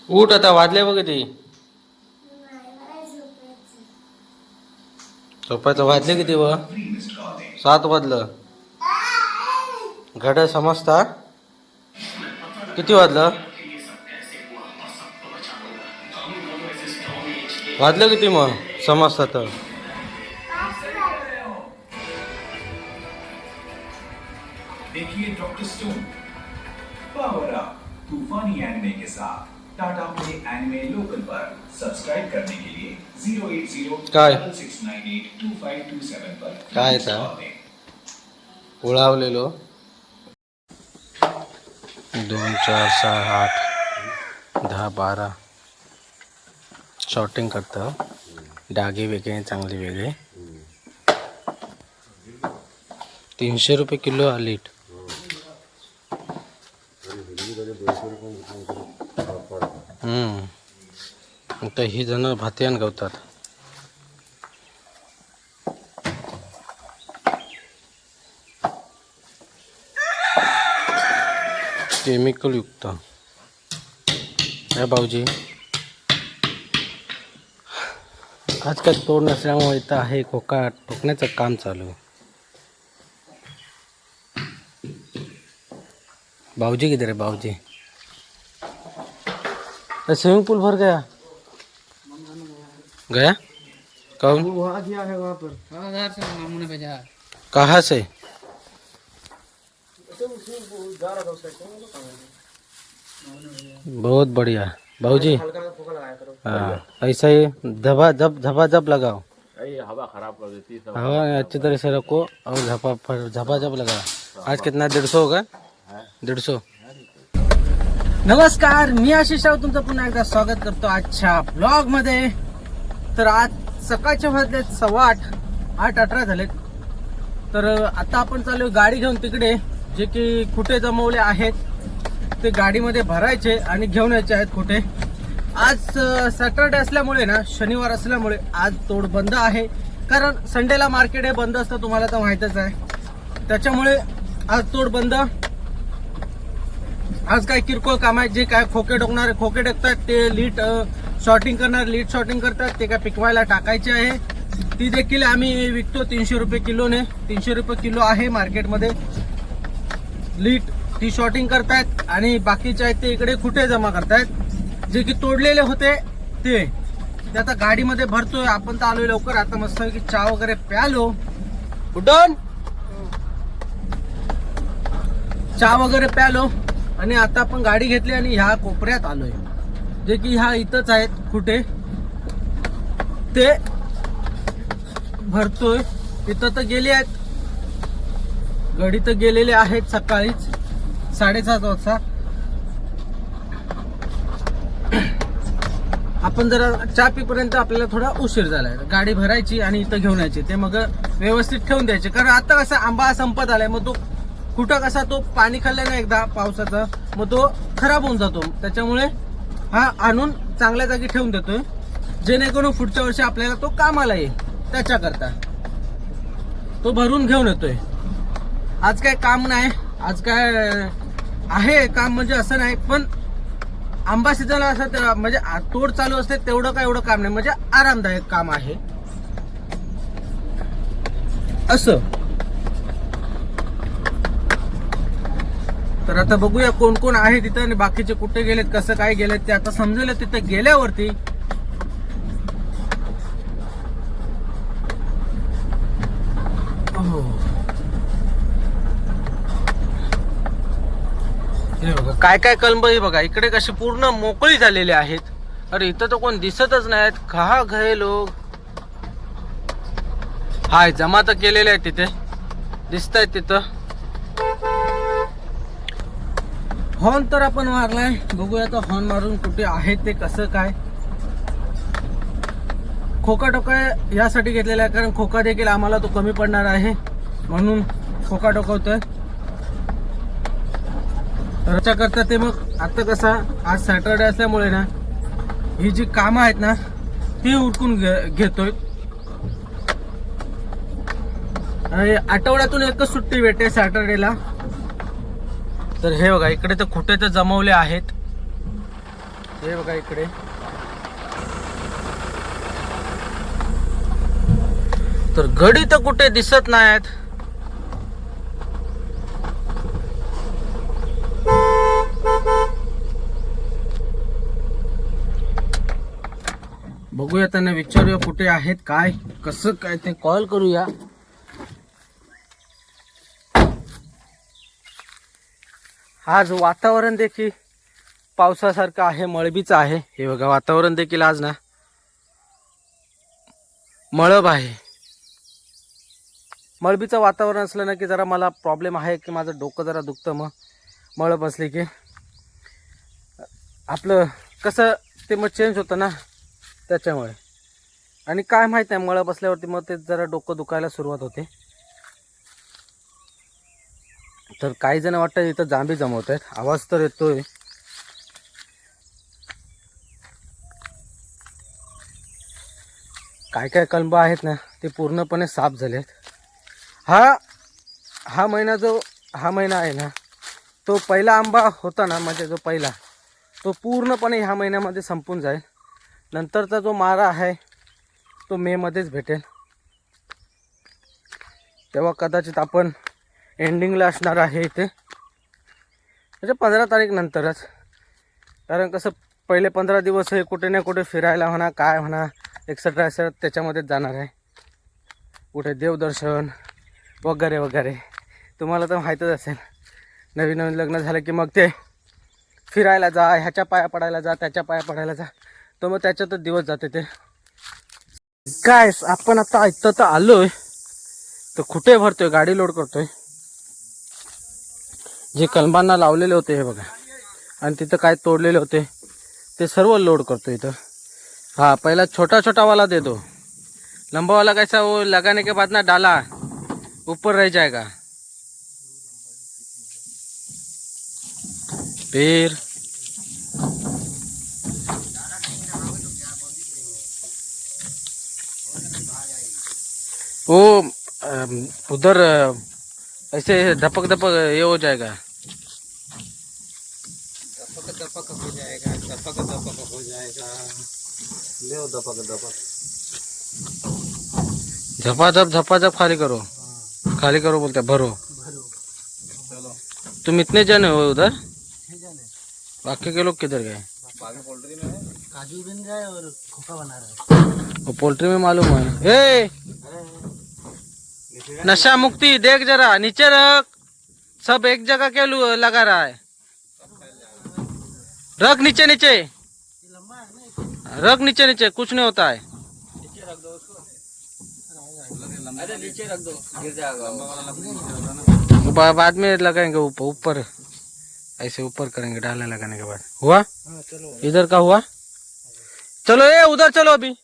उठ आता, वाजले बघ किती. झोपायचं वाजले किती व 7 वाजलं. घड्याळ समजता किती वाजलं. वाजलं किती मग समजता तर. देखिए डॉक्टर स्टोन पावर अप तूफानी एनिमे के साथ टाटा प्ले एनिमे लोकल पर सब्सक्राइब करने के लिए 08066982527 पर काय था उळावलेलो 2 4 6 8 10 12 शॉर्टिंग करतं. डागे वेगळे चांगले वेगळे. 300 रुपये किलो लीट. आता ही जण भातियान गवतात. केमिकल युक्त. भाऊजी आज काय तोड नसल्यामुळे इथं आहे खोका ठोकण्याचं काम चालू. बाबूजी किधर है बाबूजी. स्विमिंग पूल भर गया कौन वहाँ गया है वहाँ पर घर से मामू ने भेजा. कहाँ से. बहुत बढ़िया बाबूजी. हाँ ऐसा ही झपाझप लगाओ. हवा खराब कर देती है. हवा अच्छी तरह से रखो और झपाझप लगाओ. आज कितना 150 होगा. 150. नमस्कार, मी आशिष राव तुमचं पुन्हा एकदा स्वागत करतो आजच्या ब्लॉग मध्ये. तर आज सकाळच्या वाजले 8:15 8:18 झालेत. तर आता आपण चालू गाडी घेऊन तिकडे जे की कुठे जमवले आहेत ते गाडीमध्ये भरायचे आणि घेऊन यायचे आहेत कुठे. आज सॅटरडे असल्यामुळे ना, शनिवार असल्यामुळे आज तोड बंद आहे. कारण संडेला मार्केट हे बंद असतं, तुम्हाला तर माहीतच आहे. त्याच्यामुळे आज तोड बंद. आज काय किरकोळ काम आहे. जे काय खोके टोकणारे खोके टाकतात ते लीट शॉर्टिंग करणार लीट शॉर्टिंग करतात ते काय पिकवायला टाकायचे आहे. ती देखील आम्ही विकतो 300 रुपये किलोने. 300 रुपये किलो आहे मार्केटमध्ये. लीट ती शॉर्टिंग करतायत आणि बाकीचे आहेत ते इकडे कुठे जमा करतायत. जे की तोडलेले होते ते आता गाडीमध्ये भरतोय. आपण तर आलोय लवकर. आता मस्त की चहा वगैरे प्यालो. उठून चहा वगैरे प्यालो आणि आता आपण गाडी घेतली आणि ह्या कोपऱ्यात आलोय. जे की ह्या इथंच आहेत कुठे ते भरतोय. तिथं तर गेले आहेत गडी तर गेलेले आहेत सकाळीच 7:30 वाजता. आपण जरा चहा पीपर्यंत आपल्याला थोडा उशीर झालाय. गाडी भरायची आणि इथं घेऊन यायची ते मग व्यवस्थित ठेवून द्यायचे. कारण आता कसा आंबा संपत आलाय. मग तो कुठं कसा तो पाणी खाल्ल्याने एकदा पावसाचा मग तो खराब होऊन जातो. त्याच्यामुळे हा आणून चांगल्या जागी ठेवून देतोय जेणेकरून पुढच्या वर्षी आपल्याला तो कामाला येईल. त्याच्याकरता तो भरून घेऊन येतोय. आज काय काम नाही. आज काय आहे काम म्हणजे असं नाही. पण आंबा सीजनला असं म्हणजे तोड चालू असते तेवढं काय एवढं काम नाही. म्हणजे आरामदायक काम आहे असं. तर आता बघूया कोण कोण आहे तिथं आणि बाकीचे कुठे गेलेत कसं काय गेलेत ते आता समजेल तिथे गेल्यावरती. हे बघा काय काय कलम बघा. इकडे कशी पूर्ण मोकळी झालेली आहेत. अरे इथं तर कोण दिसतच नाहीत. कहा गए लोग. हाय जमा तर केलेले आहेत तिथे दिसत आहेत तिथं. हॉर्न तर आपण मारलाय. बघूया आता हॉर्न मारून कुठे आहे ते कसं काय. खोका टोका यासाठी घेतलेला आहे कारण खोका देखील आम्हाला तो कमी पडणार आहे म्हणून खोका टोकवतोय. त्याच्याकरता ते मग आता कसा आज सॅटरडे असल्यामुळे ना ही जी कामं आहेत ना ती उरकून घेतोय. आठवड्यातून एकच सुट्टी भेटते सॅटरडेला. तर हे बघा इकडे तर कुठे तर जमवले आहेत. हे बघा इकडे तर गडी तर कुठे दिसत नाहीत. बघूया त्यांना विचारूया कुठे आहेत काय कसं काय ते कॉल करूया. आज वातावरण देखील पावसासारखं आहे, मळबीचं आहे. हे बघा वातावरण देखील आज ना मळब आहे. मळबीचं वातावरण असलं ना की जरा मला प्रॉब्लेम आहे की माझं डोकं जरा दुखतं. मग मळब असली की आपलं कसं ते मग चेंज होतं ना त्याच्यामुळे. आणि काय माहीत नाही मळब असल्यावरती मग ते जरा डोकं दुखायला सुरुवात होते. तर काही जण वाटतं इथं जांभी जमवत आहेत. आवाज तर येतोय. काय काय कलंब आहेत ना ते पूर्णपणे साफ झालेत. हा महिना आहे ना तो पहिला आंबा होता ना म्हणजे जो पहिला तो पूर्णपणे ह्या महिन्यामध्ये संपून जाईल. नंतरचा जो मारा आहे तो मे मध्येच भेटेल. तेव्हा कदाचित आपण एंडिंगला असणार आहे इथे म्हणजे 15 तारीख नंतरच. कारण कसं पहिले 15 दिवस हे कुठे ना कुठे फिरायला म्हणा काय म्हणा एक्सेट्रा एक्सेट्रा त्याच्यामध्येच जाणार आहे. कुठे देवदर्शन वगैरे वगैरे. तुम्हाला तर माहीतच असेल नवीन नवीन लग्न झालं की मग ते फिरायला जा, ह्याच्या पाया पडायला जा, त्याच्या पाया पडायला जा, तर मग त्याच्यातच दिवस जाते ते. काय आपण आता इथं तर आलोय तर कुठे भरतोय गाडी लोड करतोय. जे कलमांना लावलेले होते हे बघा आणि तिथं काय तोडलेले होते ते सर्व लोड करतो इथं. हाँ पहला छोटा छोटा वाला दे दो, लंबा वाला कैसा वो लगाने के बाद ना डाला ऊपर रह जाएगा. फिर वो उधर ऐसे धपक धपक ये हो जाएगा. दपक हो जाएगा, दपक हो जाएगा. ले दपक. झपाझप खाली करो बोलते भरो. तुम इतने जने हो उधर, बाकी के लोग किधर गए? पोल्ट्री में काजू बन रहा है और खोखा बना रहा है. वो पोल्ट्री में मालूम है. ए नशा मुक्ति देख जरा नीचे रख. सब एक जगह क्यों लगा रहा है? रख नीचे रख नीचे कुछ नहीं होता है. अरे नीचे रख दो गिर जाएगा. बाद में लगाएंगे ऊपर ऐसे ऊपर करेंगे डाला लगाने के बाद. हुआ इधर का हुआ. चलो ये उधर चलो. अभी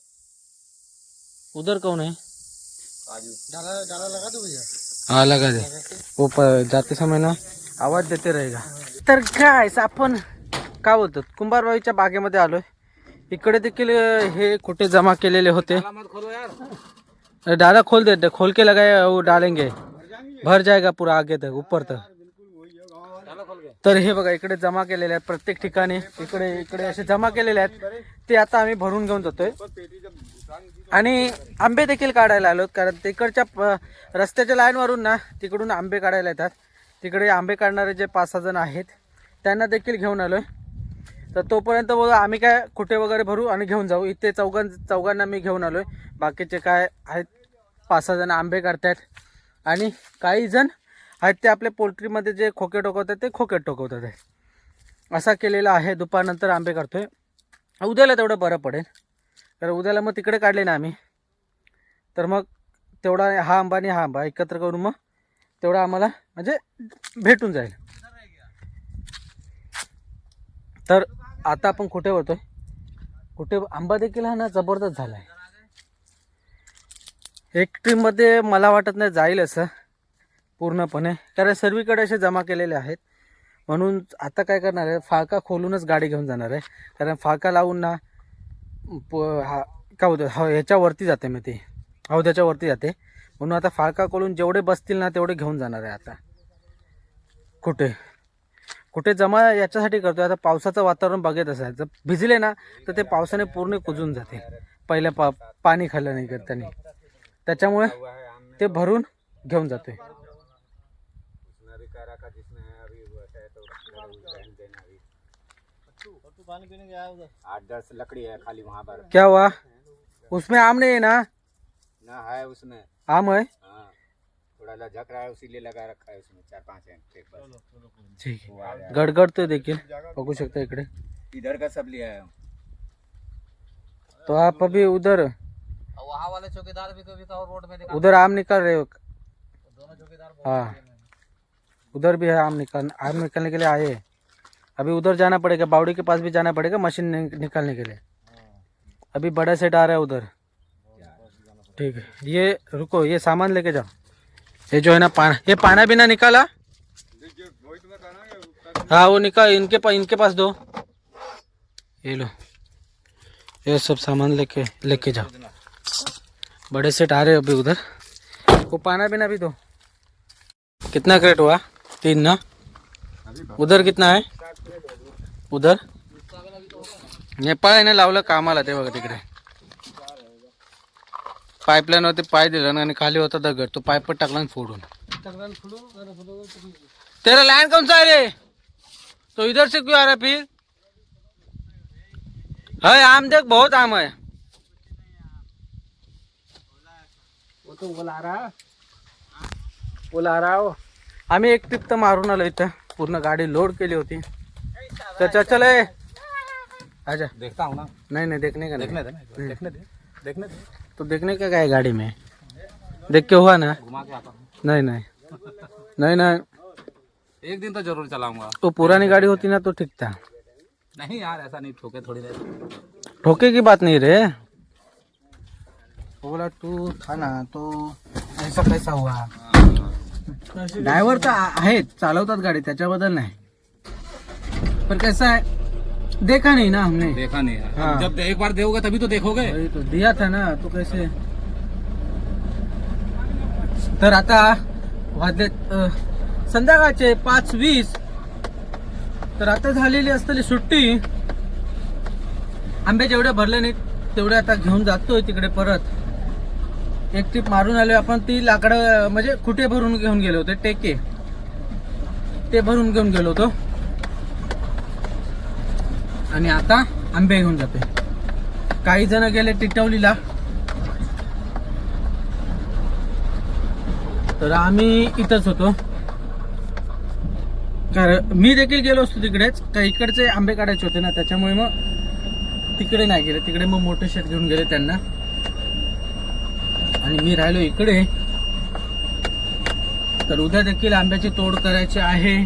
उधर कौन है? डाला लगा दो भैया. हाँ लगा दे. ऊपर जाते समय ना आवाज देते रहेगा. तर काय आपण काय बोलतो कुंभारबाईच्या बागेमध्ये आलोय. इकडे देखील हे कुठे जमा केलेले होते. डाला खोल दे, खोल के लगाए वो डालेंगे भर जाएगा पूरा आगे तक ऊपर तक. तर हे बघा इकडे जमा केलेले आहेत प्रत्येक ठिकाणी. इकडे असे जमा केलेले आहेत ते आता आम्ही भरून घेऊन जातोय. आणि आंबे देखील काढायला आलोत कारण तिकडच्या रस्त्याच्या लाईनवरून ना तिकडून आंबे काढायला येतात. तिकडे आंबे काढणारे जे 5-6 जण आहेत त्यांना देखील घेऊन आलोय. तर तोपर्यंत बघा आम्ही काय कुठे वगैरे भरू आणि घेऊन जाऊ. इथे चौघांना मी घेऊन आलोय. बाकीचे काय आहेत 5-6 जण आंबे काढतात आणि काही जण आहेत ते आपले पोल्ट्रीमध्ये जे खोके टोकवतात ते खोके टोकवतात. असा केलेला आहे. दुपारनंतर आंबे काढतोय. उद्याला तेवढं बरं पडेल कारण उद्याला मग तिकडे काढले ना आम्ही तर मग तेवढा हा आंबा आणि हा आंबा एकत्र करून मग तेवढा आम्हाला म्हणजे भेटून जाईल. तर आता आपण कुठे होतोय कुठे आंबा देखील हा ना जबरदस्त झाला आहे. एक ट्रीमध्ये मला वाटत नाही जाईल असं पूर्णपणे कारण सर्वीकडे असे जमा केलेले आहेत. म्हणून आता काय करणार आहे फाळका खोलूनच गाडी घेऊन जाणार आहे. कारण फाळका लावून ना हा काय होतं ह्याच्यावरती जाते मी ते हौद्याच्या वरती जाते. म्हणून आता फाळका खोलून जेवढे बसतील ना तेवढे घेऊन जाणार आहे. आता कुठे जमा याच्यासाठी करतोय, आता पावसाचं वातावरण बघत असायचं, जर भिजले ना तर ते पावसाने पूर्ण कुजून जाते पहिल्या पाणी खाल्लं नाही करताना, त्याच्यामुळे ते भरून घेऊन जातोय. पानी पीने गया उधर 8-10 लकड़ी है खाली वहाँ पर. क्या हुआ? उसमें आम नहीं है ना? ना है उसमें आम है. हाँ थोड़ा लजक रहा है इसीलिए लगा रखा है उसमें 4-5 है एक बस. ठीक आहे. गडगडतोय देखील बघू शकता इकडे. इधर का सब लिया है. तो आप अभी उधर वहाँ वाले चौकीदार भी कभी का रोड में देखा. उधर आम निकाल रहे हो? दोनों चौकीदार हाँ उधर भी है आम निकालने के लिए आए हैं. अभी उधर जाना पड़ेगा, बावड़ी के पास भी जाना पड़ेगा मशीन निकालने के लिए. अभी बड़ा सेट आ रहा है उधर. ठीक है, ये रुको, ये सामान लेके जाओ. ये जो है ना ये पाना भी ना निकाला. हाँ वो निकाल, इनके पास दो. ये लो, ये सब सामान लेके जाओ. बड़े सेट आ रहे हैं अभी उधर. वो पाना बिना भी दो. कितना क्रेट हुआ? 3 ना. उधर कितना है? उधर नेपाळ आहे ना लावलं कामाला ते बघा तिकडे. पाईपलाईन वरती पाय दिलं आणि खाली होता दगड, तो पाईप टाकला आणि फोडून. तेरा लैंड कौन सा है रे? तो इधर से क्यों आ रहा है फिर? है आम देख, बहुत आम है. वो तो बोला रहा हो. आम्ही एक ट्रिप तर मारून आलो इथं, पूर्ण गाडी लोड केली होती. तर चले आजा. देखता हूँ ना. नहीं देखने का नहीं. देखने दे तो देखने का क्या है गाड़ी में? देख के हुआ ना. घुमा के आता हूँ. नहीं एक दिन तो जरूर चलाऊंगा. तो पुरानी गाड़ी होती ना तो ठीक था. नहीं यार ऐसा नहीं ठोके थोड़ी देर. ठोके की बात नहीं रे. बोला तू था ना तो ऐसा कैसा हुआ. ड्रायव्हर तर आहेत, चालवतात गाडी, त्याच्याबद्दल नाही, पर कैसा है देखा नहीं ना हमने. देखा नहीं है. हाँ. जब एक बार देखोगे तभी तो देखोगे. वही तो दिया था ना, तो कैसे. तर आता वाजले संध्याकाळचे 5:20. तर आता झालेली असलेली सुट्टी. आंबे जेवढे भरले नाहीत तेवढे आता घेऊन जातोय तिकडे परत. एक ट्रिप मारून आलोय आपण. ती लाकडं म्हणजे कुठे भरून घेऊन गेलो होते, टेके ते भरून घेऊन गेलो होतो, आणि आता आंबे घेऊन जातोय. काही जण गेले टिटवलीला, तर आम्ही इथंच होतो. कारण मी देखील गेलो असतो तिकडेच, काही इकडचे आंबे काढायचे होते ना, त्याच्यामुळे मग तिकडे नाही गेले. तिकडे मग मोठे शेत घेऊन गेले त्यांना, आणि मी राहिलो इकडे. तर उद्या देखील आंब्याची तोड करायची आहे.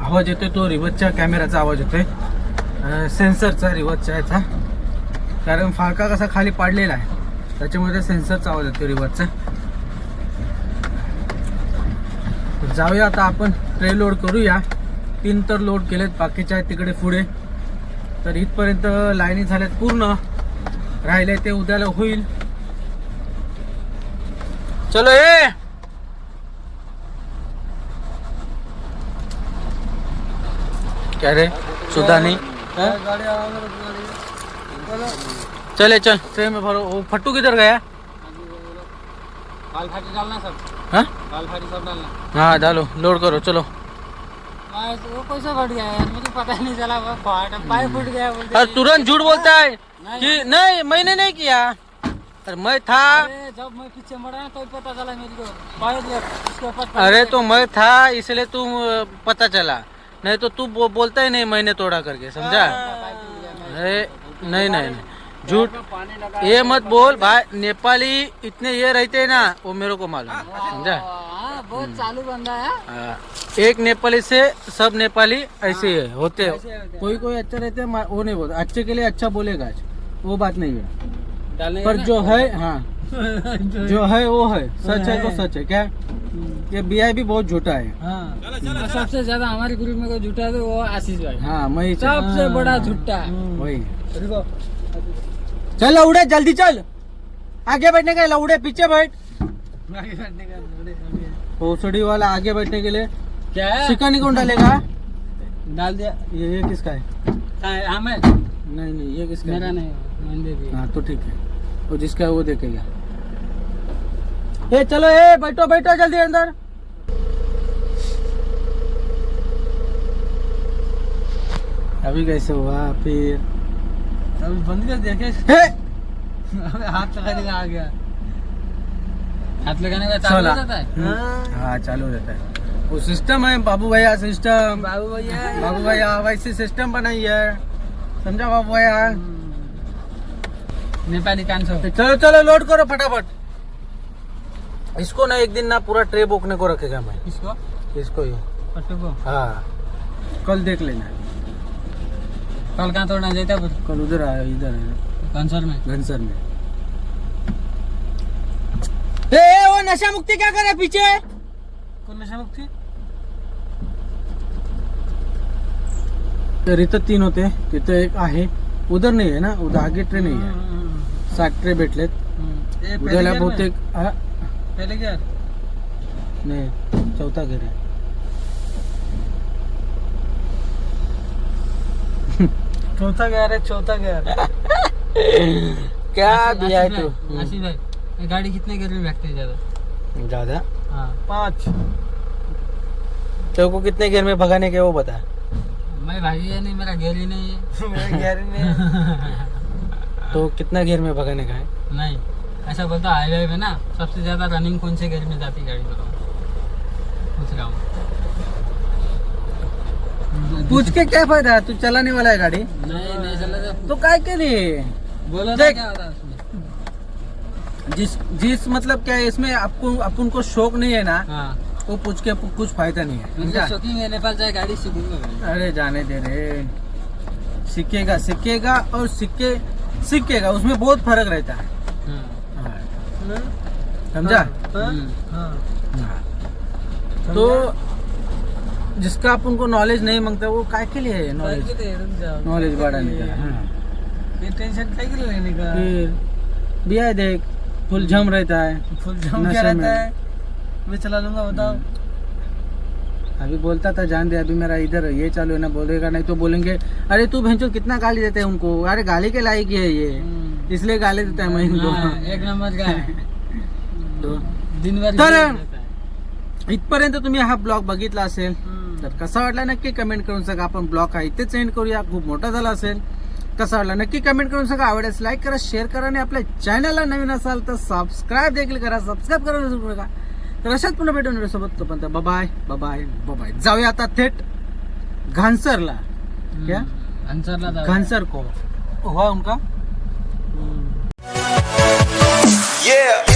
आवाज येतोय तो रिवर्सच्या कॅमेराचा आवाज येतोय, सेन्सरचा रिवर्सच्या याचा, कारण फाळका कसा खाली पाडलेला आहे त्याच्यामुळे त्या सेन्सरचा आवाज येतोय रिवर्सचा. जाऊया आता आपण, ट्रे लोड करूया. 3 तर लोड केलेत, बाकीचे आहेत तिकडे पुढे. तर इथपर्यंत लाईनी झाल्यात पूर्ण, राहिले ते उद्याला होईल. चलो ये क्या रे सुधा नहीं. चले चल ट्रेन में भरो. वो फट्टू किधर गया? काल फाटी डालना सब. हाँ काल फाटी सब डालना. हाँ डालो, लोड करो चलो. वो कैसे फट गया यार, मुझे पता नहीं चला. वो पाइप फूट गया बोलते. और तुरंत झूठ बोलता है कि नहीं मैंने नहीं किया. अरे मैं था. जब मैं पीछे मरा तो पता चला मेरे को. पाइप उसके ऊपर. अरे तो मैं था इसलिए तुम पता चला, नहीं तो तू बोलता ही नहीं मैंने तोड़ा करके, समझा. अरे नहीं झूठ ये मत बोल भाई. नेपाली इतने ये रहते हैं ना, वो मेरे को मालूम है, समझा. बहुत चालू बंदा है. एक नेपाली से सब नेपाली ऐसे ही है, होते हैं. कोई अच्छा रहते हैं, वो नहीं बोलता. अच्छे के लिए अच्छा बोलेगा, वो बात नहीं है. पर जो है, हाँ जो है वो है, सच है तो सच है. क्या ये BI भी बहुत झूठा है. हाँ. सबसे ज्यादा हमारे ग्रुप में कोई झूठा है तो वो आशीष भाई. हाँ मैं सबसे बड़ा झूठा. वही. चल लौड़े जल्दी चल, आगे बैठने का. लौड़े पीछे बैठ. भोसड़ी वाला आगे बैठने के लिए क्या है चिकन कौन डालेगा? डाल दिया ये किसका है? हाँ मैं नहीं नहीं, ये किसका मेरा है? नहीं मैंने दे दिया हाँ तो ठीक है, वो जिसका है वो देखेगा। ए चलो, ए बैठो बैठो जल्दी अंदर। अभी कैसे हुआ फिर? अभी बंद कर दिया क्या हे! अबे हाथ लगाने का आ गया हाथ लगाने का चालू चला। हो जाता है हाँ चालू रहता है, वो सिस्टम है बाबू भैया, सिस्टम। बाबू भैया बाबू भैया वैसे सिस्टम बनाई है, समझा बाबू भैया? नेपाली कान्छो तो चलो चलो लोड करो फटाफट। इसको ना एक दिन ना पूरा ट्रे बोकने को रखेगा मैं, किसको इसको ही। पट्टू को हाँ कल देख लेना, कल कहाँ तोड़ना जाता है कल उधर आया, इधर है कंसर में घनसर में। ए वो नशा मुक्ति क्या करे पीछे? कौन नशा मुक्ती तर इथं 3 होते, तिथं एक आहे, उधर नाही आहे ना, उधर आगे ट्रे नाही आहे, 7 ट्रे भेटलेत उद्याला बहुतेक। हा? पहले क्या नाही, चौथा घेर आहे। चौथा गया चौथा गया क्या भी है तू? आशीष भाई ये गाड़ी कितने गियर में बैठती है ज्यादा ज्यादा? हाँ 5 तेरे को कितने घेर में भगाने के वो बता। मैं भाई है नहीं मेरा गियर ही नहीं है मेरा गियर ही नहीं तो कितना घेर में भगाने का है? नहीं ऐसा बोलता हाईवे में ना सबसे ज्यादा रनिंग कौन से गियर में जाती गाड़ी को पूछ रहा हूँ पूछ के क्या फायदा, तू चलाने वाला है गाड़ी नहीं चला तो काय के लिए? बोलो देख। क्या होता है उसमें जिस मतलब क्या है इसमें, आपको अपन को शौक नहीं है ना, हाँ वो पूछ के कुछ फायदा नहीं है, मुझे समझा? शौकीन है नेपाल जाए गाड़ी सीखूंगा अरे जाने दे रे, सीखेगा सीखेगा और सीखेगा, उसमें बहुत फर्क रहता है। हाँ। समझा? हाँ। तो जिसका अपन को नॉलेज नहीं मांगता वो काय के लिए है नॉलेज बढ़ाने का? हाँ। ये टेंशन क्या के लिए लेने का फिर भी है देख, फुल जम रहता है, फुल जम नशे क्या रहता में। है मैं चला लूंगा बताओ अभी बोलता था जान दे, अभी मेरा इधर ये चालू है ना, बोलेगा नहीं तो बोलेंगे अरे तू भैंचो कितना गाली देते हैं उनको, अरे गाली के लायक ही है ये, इसलिए गाली देता है मैं इनको। हाँ, एक नंबर का है तो दिन भर तर गेम खेळत आहे. इथपर्यंत तुम्ही हा ब्लॉग बघितला असेल तर कसा वाटला नक्की कमेंट करून सांगा। आपण ब्लॉग हा इथेच एंड करूया, खूप मोठा झाला असेल, कसा वाटला नक्की कमेंट करून सांगा। आवडल्यास लाईक करा, शेअर करा आणि आपल्या चॅनलला नवीन असाल तर सबस्क्राईब देखील करा, सबस्क्राईब करायला विसरू नका। तर अशाच पुन्हा भेटून सोबत, तोपर्यंत बाय बाय बाय। जाऊया आता थेट घानसरला, क्या आन्सरला जाऊ. घानसर को हुआ उनका Yeah.